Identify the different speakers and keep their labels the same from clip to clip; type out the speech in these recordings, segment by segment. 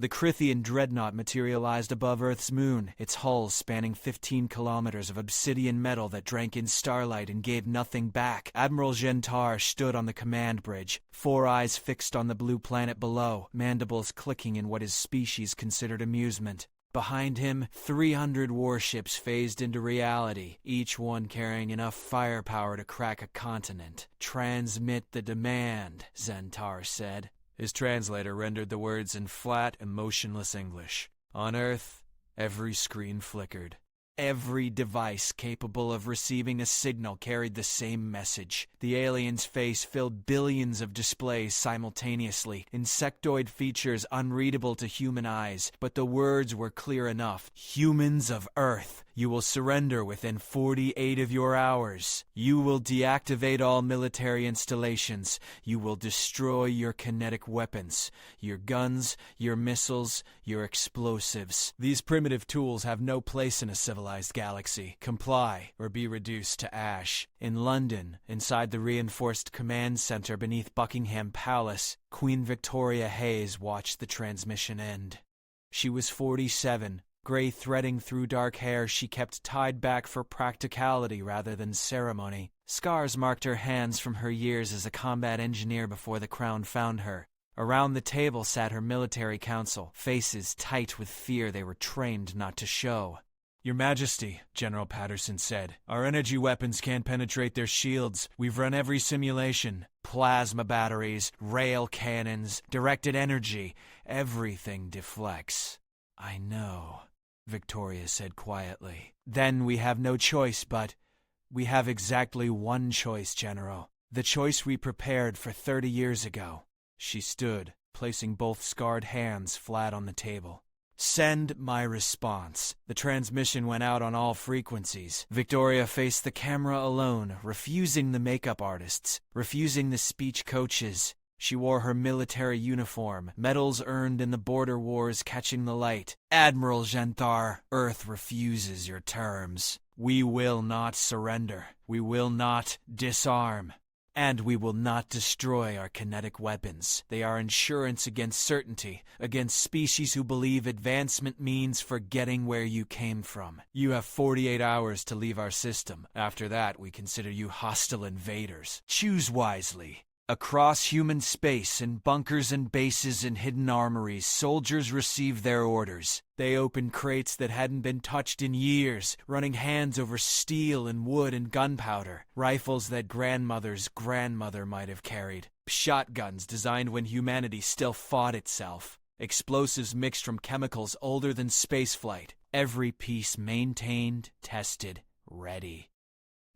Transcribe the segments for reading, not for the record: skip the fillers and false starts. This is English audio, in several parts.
Speaker 1: The Krythian dreadnought materialized above Earth's moon, its hull spanning 15 kilometers of obsidian metal that drank in starlight and gave nothing back. Admiral Gentar stood on the command bridge, 4 eyes fixed on the blue planet below, mandibles clicking in what his species considered amusement. Behind him, 300 warships phased into reality, each one carrying enough firepower to crack a continent. "Transmit the demand," Gentar said. His translator rendered the words in flat, emotionless English. On Earth, every screen flickered. Every device capable of receiving a signal carried the same message. The alien's face filled billions of displays simultaneously, insectoid features unreadable to human eyes, but the words were clear enough. "Humans of Earth, you will surrender within 48 of your hours. You will deactivate all military installations. You will destroy your kinetic weapons, your guns, your missiles, your explosives. These primitive tools have no place in a civilized galaxy. Comply or be reduced to ash." In London, inside the reinforced command center beneath Buckingham Palace, Queen Victoria Hayes watched the transmission end. She was 47. Gray threading through dark hair she kept tied back for practicality rather than ceremony. Scars marked her hands from her years as a combat engineer before the crown found her. Around the table sat her military council, faces tight with fear they were trained not to show. "Your Majesty," General Patterson said, "our energy weapons can't penetrate their shields. We've run every simulation. Plasma batteries, rail cannons, directed energy. Everything deflects." "I know," Victoria said quietly. "Then we have no choice but... We have exactly one choice, General. The choice we prepared for 30 years ago." She stood, placing both scarred hands flat on the table. "Send my response." The transmission went out on all frequencies. Victoria faced the camera alone, refusing the makeup artists, refusing the speech coaches. She wore her military uniform, medals earned in the border wars catching the light. "Admiral Gentar, Earth refuses your terms. We will not surrender. We will not disarm. And we will not destroy our kinetic weapons. They are insurance against certainty, against species who believe advancement means forgetting where you came from. You have 48 hours to leave our system. After that, we consider you hostile invaders. Choose wisely." Across human space, in bunkers and bases and hidden armories, soldiers received their orders. They opened crates that hadn't been touched in years, running hands over steel and wood and gunpowder, rifles that grandmother's grandmother might have carried, shotguns designed when humanity still fought itself, explosives mixed from chemicals older than spaceflight, every piece maintained, tested, ready.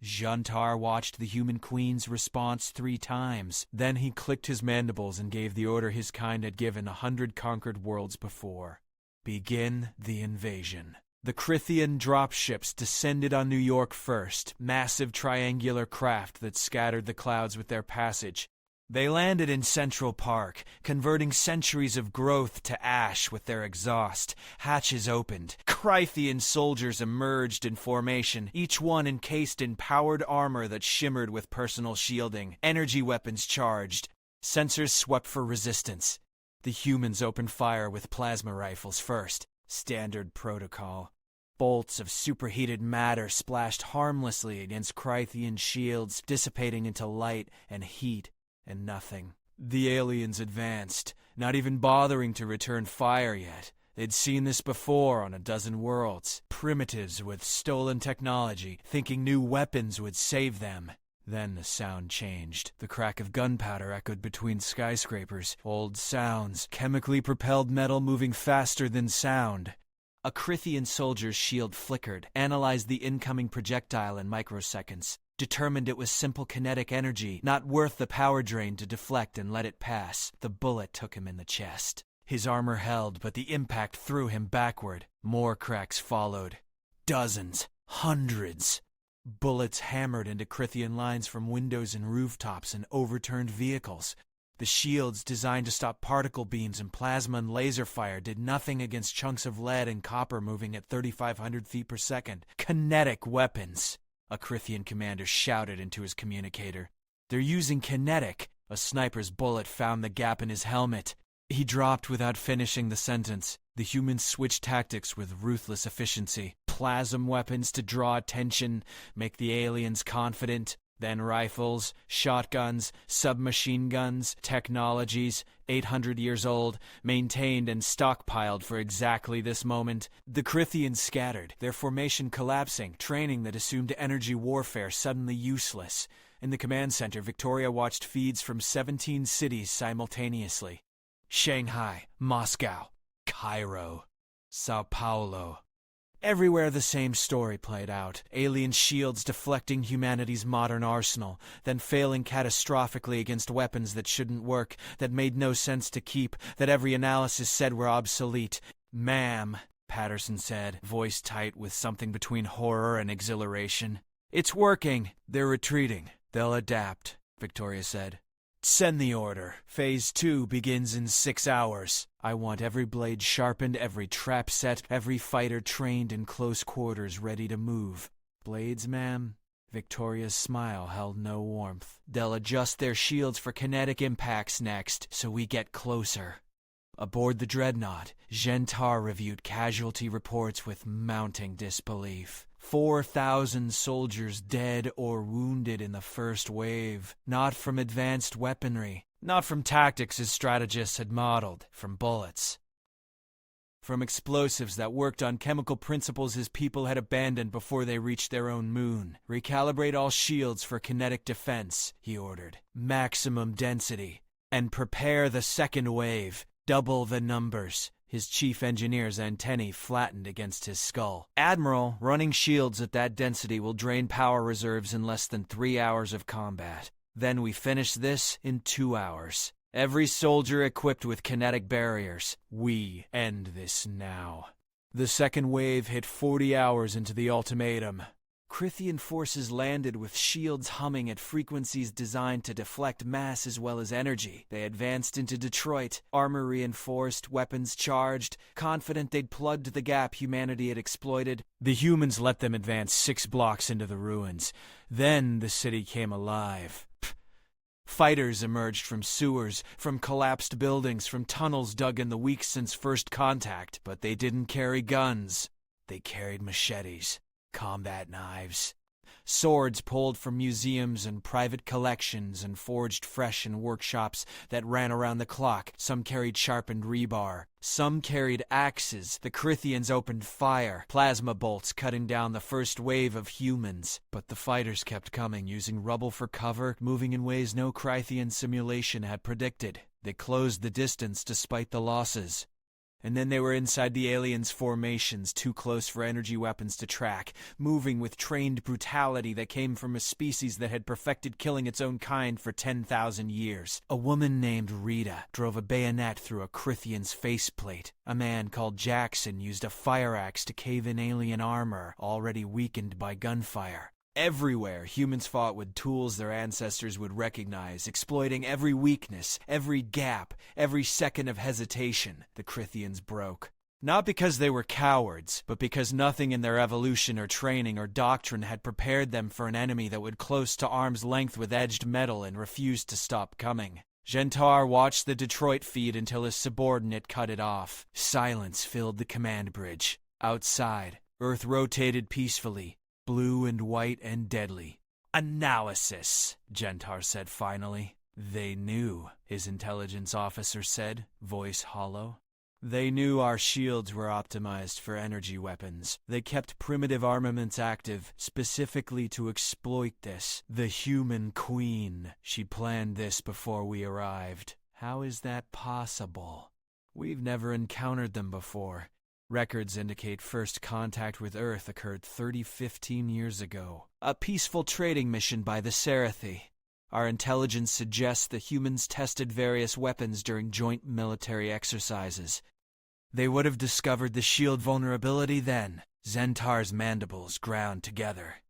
Speaker 1: Gentar watched the human queen's response 3 times. Then he clicked his mandibles and gave the order his kind had given 100 conquered worlds before. Begin the invasion. The Krythian dropships descended on New York first, massive triangular craft that scattered the clouds with their passage. They landed in Central Park, converting centuries of growth to ash with their exhaust. Hatches opened. Krythian soldiers emerged in formation, each one encased in powered armor that shimmered with personal shielding. Energy weapons charged. Sensors swept for resistance. The humans opened fire with plasma rifles first. Standard protocol. Bolts of superheated matter splashed harmlessly against Krythian shields, dissipating into light and heat. And nothing. The aliens advanced, not even bothering to return fire yet. They'd seen this before on a dozen worlds. Primitives with stolen technology, thinking new weapons would save them. Then the sound changed. The crack of gunpowder echoed between skyscrapers. Old sounds, chemically propelled metal moving faster than sound. A Krythian soldier's shield flickered, analyzed the incoming projectile in microseconds. Determined it was simple kinetic energy, not worth the power drain to deflect and let it pass. The bullet took him in the chest. His armor held, but the impact threw him backward. More cracks followed. Dozens, hundreds. Bullets hammered into Krythian lines from windows and rooftops and overturned vehicles. The shields designed to stop particle beams and plasma and laser fire did nothing against chunks of lead and copper moving at 3,500 feet per second. Kinetic weapons! A Krythian commander shouted into his communicator. "They're using kinetic." A sniper's bullet found the gap in his helmet. He dropped without finishing the sentence. The humans switched tactics with ruthless efficiency. Plasma weapons to draw attention, make the aliens confident. Then rifles, shotguns, submachine guns, technologies, 800 years old, maintained and stockpiled for exactly this moment. The Krythians scattered, their formation collapsing, training that assumed energy warfare suddenly useless. In the command center, Victoria watched feeds from 17 cities simultaneously. Shanghai, Moscow, Cairo, Sao Paulo. Everywhere the same story played out. Alien shields deflecting humanity's modern arsenal, then failing catastrophically against weapons that shouldn't work, that made no sense to keep, that every analysis said were obsolete. "Ma'am," Patterson said, voice tight with something between horror and exhilaration. "It's working. They're retreating. They'll adapt," Victoria said. "Send the order. Phase 2 begins in 6 hours. I want every blade sharpened, every trap set, every fighter trained in close quarters ready to move." "Blades, ma'am?" Victoria's smile held no warmth. "They'll adjust their shields for kinetic impacts next, so we get closer." Aboard the dreadnought, Gentar reviewed casualty reports with mounting disbelief. 4,000 soldiers dead or wounded in the first wave. Not from advanced weaponry. Not from tactics his strategists had modeled. From bullets. From explosives that worked on chemical principles his people had abandoned before they reached their own moon. "Recalibrate all shields for kinetic defense," he ordered. "Maximum density. And prepare the second wave. Double the numbers." His chief engineer's antennae flattened against his skull. "Admiral, running shields at that density will drain power reserves in less than 3 hours of combat. Then we finish this in 2 hours. Every soldier equipped with kinetic barriers. We end this now." The second wave hit 40 hours into the ultimatum. Krythian forces landed with shields humming at frequencies designed to deflect mass as well as energy. They advanced into Detroit, armor reinforced, weapons charged, confident they'd plugged the gap humanity had exploited. The humans let them advance 6 blocks into the ruins. Then the city came alive. Fighters emerged from sewers, from collapsed buildings, from tunnels dug in the weeks since first contact. But they didn't carry guns. They carried machetes. Combat knives. Swords pulled from museums and private collections and forged fresh in workshops that ran around the clock. Some carried sharpened rebar. Some carried axes. The Krythians opened fire, plasma bolts cutting down the first wave of humans. But the fighters kept coming, using rubble for cover, moving in ways no Krythian simulation had predicted. They closed the distance despite the losses. And then they were inside the aliens' formations, too close for energy weapons to track, moving with trained brutality that came from a species that had perfected killing its own kind for 10,000 years. A woman named Rita drove a bayonet through a Krythian's faceplate. A man called Jackson used a fire axe to cave in alien armor, already weakened by gunfire. Everywhere, humans fought with tools their ancestors would recognize, exploiting every weakness, every gap, every second of hesitation. The Krythians broke. Not because they were cowards, but because nothing in their evolution or training or doctrine had prepared them for an enemy that would close to arm's length with edged metal and refused to stop coming. Gentar watched the Detroit feed until his subordinate cut it off. Silence filled the command bridge. Outside, Earth rotated peacefully. Blue and white and deadly. "Analysis," Gentar said finally. "They knew," his intelligence officer said, voice hollow. "They knew our shields were optimized for energy weapons. They kept primitive armaments active, specifically to exploit this. The human queen. She planned this before we arrived. How is that possible? We've never encountered them before. Records indicate first contact with Earth occurred 15 years ago. A peaceful trading mission by the Serathi. Our intelligence suggests the humans tested various weapons during joint military exercises. They would have discovered the shield vulnerability then." Zentar's mandibles ground together.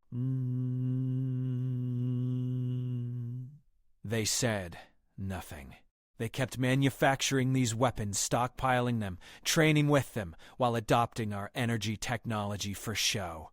Speaker 1: They said nothing. They kept manufacturing these weapons, stockpiling them, training with them, while adopting our energy technology for show.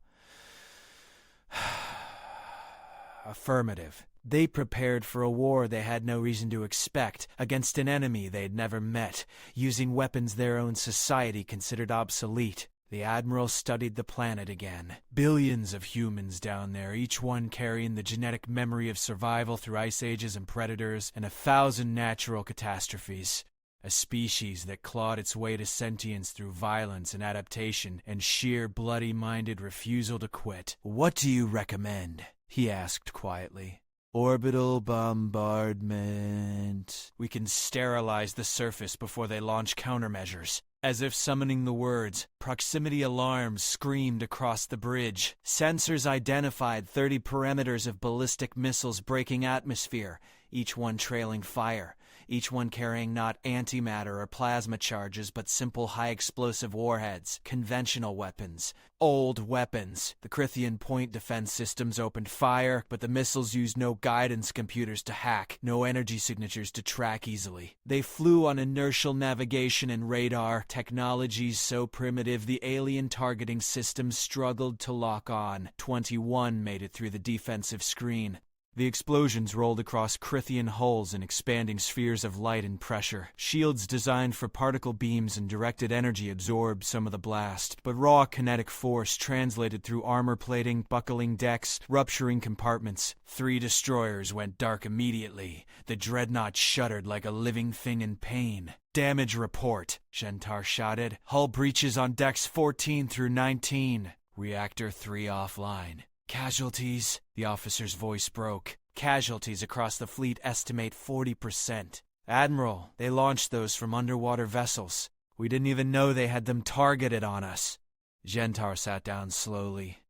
Speaker 1: Affirmative, They prepared for a war they had no reason to expect, against an enemy they'd never met, using weapons their own society considered obsolete. The Admiral studied the planet again. Billions of humans down there, each one carrying the genetic memory of survival through ice ages and predators, and 1,000 natural catastrophes. A species that clawed its way to sentience through violence and adaptation and sheer bloody-minded refusal to quit. "What do you recommend?" he asked quietly. "Orbital bombardment. We can sterilize the surface before they launch countermeasures." As if summoning the words, proximity alarms screamed across the bridge. Sensors identified 30 perimeters of ballistic missiles breaking atmosphere, each one trailing fire, each one carrying not antimatter or plasma charges but simple high-explosive warheads, conventional weapons, old weapons. The Krythian point defense systems opened fire, but the missiles used no guidance computers to hack, no energy signatures to track easily. They flew on inertial navigation and radar, technologies so primitive the alien targeting systems struggled to lock on. 21 made it through the defensive screen. The explosions rolled across Krythian hulls in expanding spheres of light and pressure. Shields designed for particle beams and directed energy absorbed some of the blast, but raw kinetic force translated through armor plating, buckling decks, rupturing compartments. 3 destroyers went dark immediately. The dreadnought shuddered like a living thing in pain. "Damage report," Gentar shouted. "Hull breaches on decks 14 through 19. Reactor 3 offline." "Casualties?" The officer's voice broke. "Casualties across the fleet estimate 40%. Admiral, they launched those from underwater vessels. We didn't even know they had them targeted on us." Gentar sat down slowly.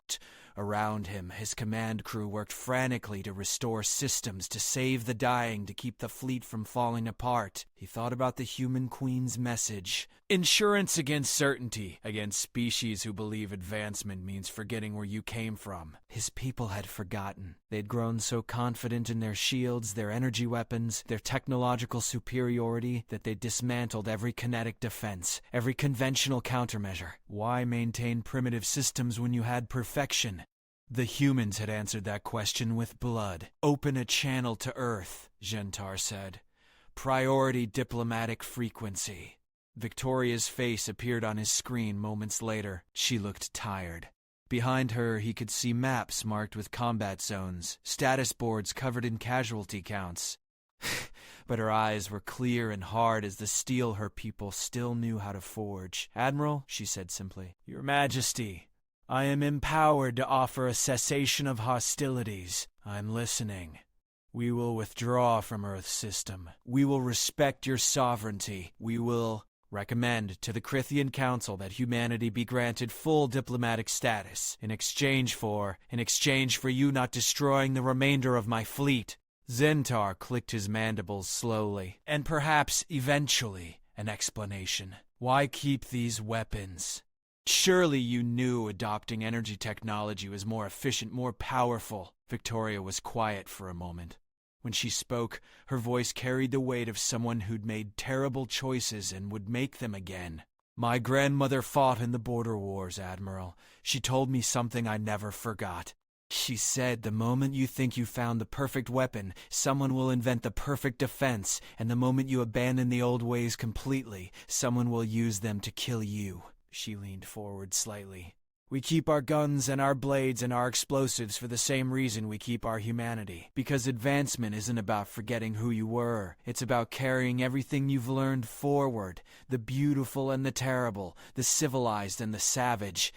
Speaker 1: Around him, his command crew worked frantically to restore systems, to save the dying, to keep the fleet from falling apart. He thought about the human queen's message. Insurance against certainty, against species who believe advancement means forgetting where you came from. His people had forgotten. They'd grown so confident in their shields, their energy weapons, their technological superiority, that they dismantled every kinetic defense, every conventional countermeasure. Why maintain primitive systems when you had perfection? The humans had answered that question with blood. "Open a channel to Earth," Gentar said. "Priority diplomatic frequency." Victoria's face appeared on his screen moments later. She looked tired. Behind her, he could see maps marked with combat zones, status boards covered in casualty counts. But her eyes were clear and hard as the steel her people still knew how to forge. "Admiral," she said simply, "Your Majesty, I am empowered to offer a cessation of hostilities. I'm listening. We will withdraw from Earth's system. We will respect your sovereignty. We will recommend to the Krythian Council that humanity be granted full diplomatic status in exchange for you not destroying the remainder of my fleet." Gentar clicked his mandibles slowly. "And perhaps, eventually, an explanation. Why keep these weapons? Surely you knew adopting energy technology was more efficient, more powerful." Victoria was quiet for a moment. When she spoke, her voice carried the weight of someone who'd made terrible choices and would make them again. "My grandmother fought in the border wars, Admiral. She told me something I never forgot. She said the moment you think you found the perfect weapon, someone will invent the perfect defense, and the moment you abandon the old ways completely, someone will use them to kill you." She leaned forward slightly. "We keep our guns and our blades and our explosives for the same reason we keep our humanity. Because advancement isn't about forgetting who you were. It's about carrying everything you've learned forward. The beautiful and the terrible, the civilized and the savage.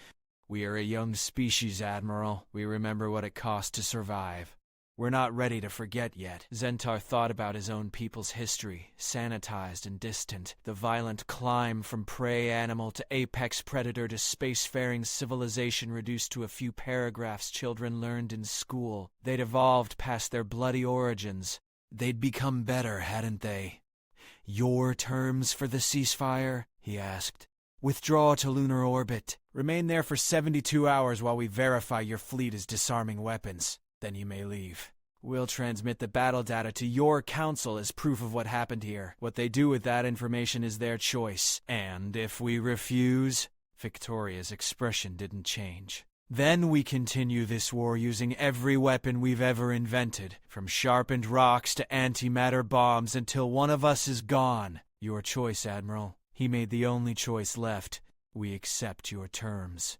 Speaker 1: We are a young species, Admiral. We remember what it cost to survive. We're not ready to forget yet." Gentar thought about his own people's history, sanitized and distant, the violent climb from prey animal to apex predator to spacefaring civilization reduced to a few paragraphs children learned in school. They'd evolved past their bloody origins. They'd become better, hadn't they? "Your terms for the ceasefire?" he asked. "Withdraw to lunar orbit. Remain there for 72 hours while we verify your fleet is disarming weapons. Then you may leave. We'll transmit the battle data to your council as proof of what happened here. What they do with that information is their choice. And if we refuse?" Victoria's expression didn't change. Then we continue this war using every weapon we've ever invented, from sharpened rocks to antimatter bombs until one of us is gone. Your choice, Admiral. He made the only choice left. We accept your terms.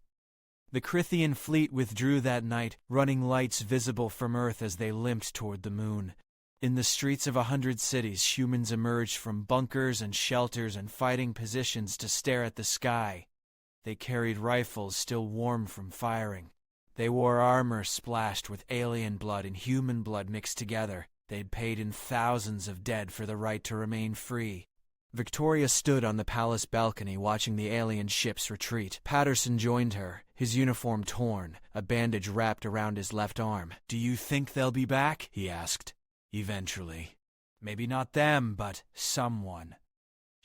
Speaker 1: The Krythian fleet withdrew that night, running lights visible from Earth as they limped toward the moon. In the streets of 100 cities, humans emerged from bunkers and shelters and fighting positions to stare at the sky. They carried rifles still warm from firing. They wore armor splashed with alien blood and human blood mixed together. They'd paid in thousands of dead for the right to remain free. Victoria stood on the palace balcony watching the alien ships retreat. Patterson joined her, his uniform torn, a bandage wrapped around his left arm. "Do you think they'll be back?" he asked. "Eventually. Maybe not them, but someone."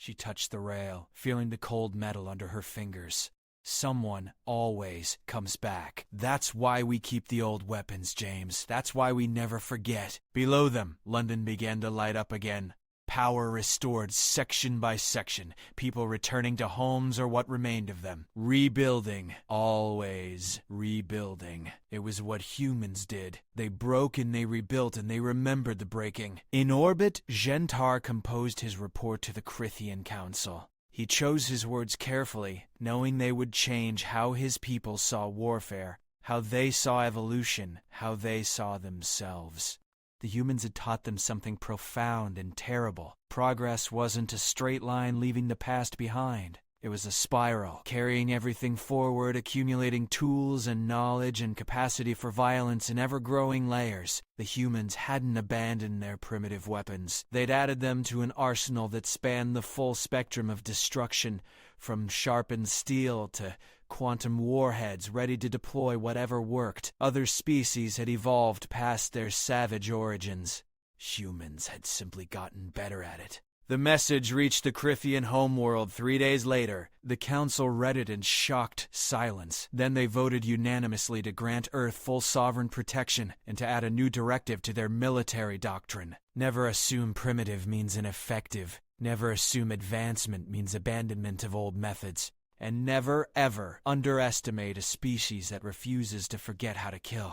Speaker 1: She touched the rail, feeling the cold metal under her fingers. Someone always comes back. That's why we keep the old weapons, James. That's why we never forget. Below them, London began to light up again. Power restored section by section, people returning to homes or what remained of them. Rebuilding, always rebuilding. It was what humans did. They broke and they rebuilt and they remembered the breaking. In orbit, Gentar composed his report to the Krythian Council. He chose his words carefully, knowing they would change how his people saw warfare, how they saw evolution, how they saw themselves. The humans had taught them something profound and terrible. Progress wasn't a straight line leaving the past behind. It was a spiral, carrying everything forward, accumulating tools and knowledge and capacity for violence in ever-growing layers. The humans hadn't abandoned their primitive weapons. They'd added them to an arsenal that spanned the full spectrum of destruction, from sharpened steel to quantum warheads ready to deploy whatever worked. Other species had evolved past their savage origins. Humans had simply gotten better at it. The message reached the Krythian homeworld 3 days later. The council read it in shocked silence. Then they voted unanimously to grant Earth full sovereign protection and to add a new directive to their military doctrine. Never assume primitive means ineffective. Never assume advancement means abandonment of old methods. And never, ever underestimate a species that refuses to forget how to kill.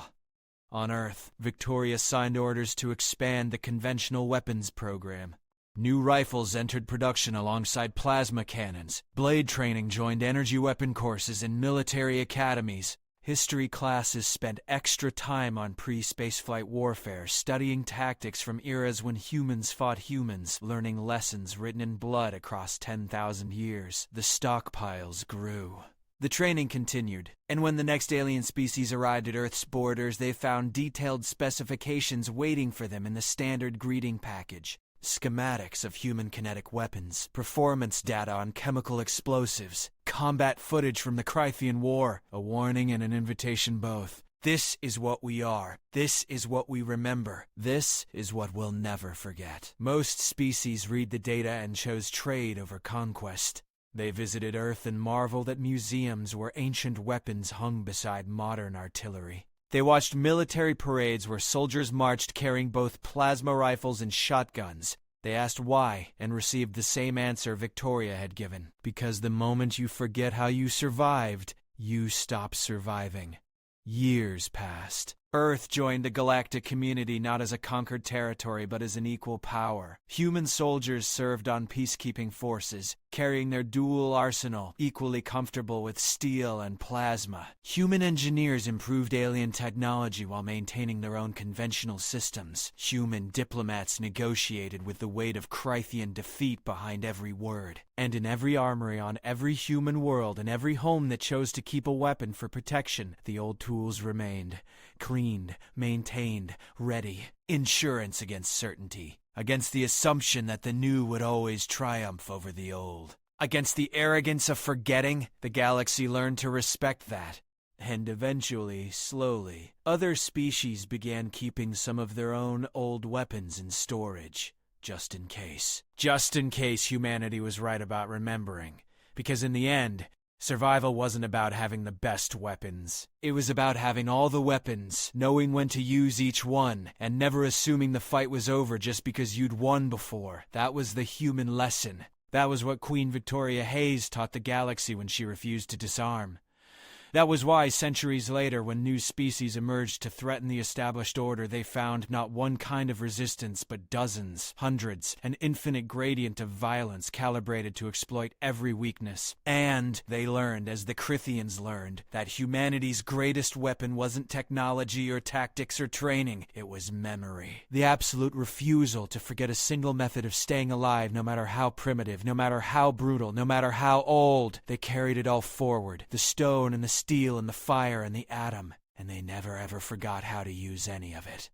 Speaker 1: On Earth, Victoria signed orders to expand the conventional weapons program. New rifles entered production alongside plasma cannons. Blade training joined energy weapon courses in military academies. History classes spent extra time on pre-spaceflight warfare, studying tactics from eras when humans fought humans, learning lessons written in blood across 10,000 years. The stockpiles grew. The training continued, and when the next alien species arrived at Earth's borders, they found detailed specifications waiting for them in the standard greeting package. Schematics of human kinetic weapons, performance data on chemical explosives, combat footage from the Krythian War, a warning and an invitation both. This is what we are. This is what we remember. This is what we'll never forget. Most species read the data and chose trade over conquest. They visited Earth and marveled at museums where ancient weapons hung beside modern artillery. They watched military parades where soldiers marched carrying both plasma rifles and shotguns. They asked why and received the same answer Victoria had given. Because the moment you forget how you survived, you stop surviving. Years passed. Earth joined the galactic community not as a conquered territory but as an equal power. Human soldiers served on peacekeeping forces, carrying their dual arsenal, equally comfortable with steel and plasma. Human engineers improved alien technology while maintaining their own conventional systems. Human diplomats negotiated with the weight of Krythian defeat behind every word. And in every armory on every human world, and every home that chose to keep a weapon for protection, the old tools remained. Cleaned, maintained, ready. Insurance against certainty. Against the assumption that the new would always triumph over the old. Against the arrogance of forgetting, the galaxy learned to respect that. And eventually, slowly, other species began keeping some of their own old weapons in storage. Just in case. Just in case humanity was right about remembering. Because in the end, survival wasn't about having the best weapons. It was about having all the weapons, knowing when to use each one, and never assuming the fight was over just because you'd won before. That was the human lesson. That was what Queen Victoria Hayes taught the galaxy when she refused to disarm. That was why, centuries later, when new species emerged to threaten the established order, they found not one kind of resistance, but dozens, hundreds, an infinite gradient of violence calibrated to exploit every weakness. And they learned, as the Krythians learned, that humanity's greatest weapon wasn't technology or tactics or training, it was memory. The absolute refusal to forget a single method of staying alive, no matter how primitive, no matter how brutal, no matter how old. They carried it all forward, the stone and the steel and the fire and the atom, and they never ever forgot how to use any of it.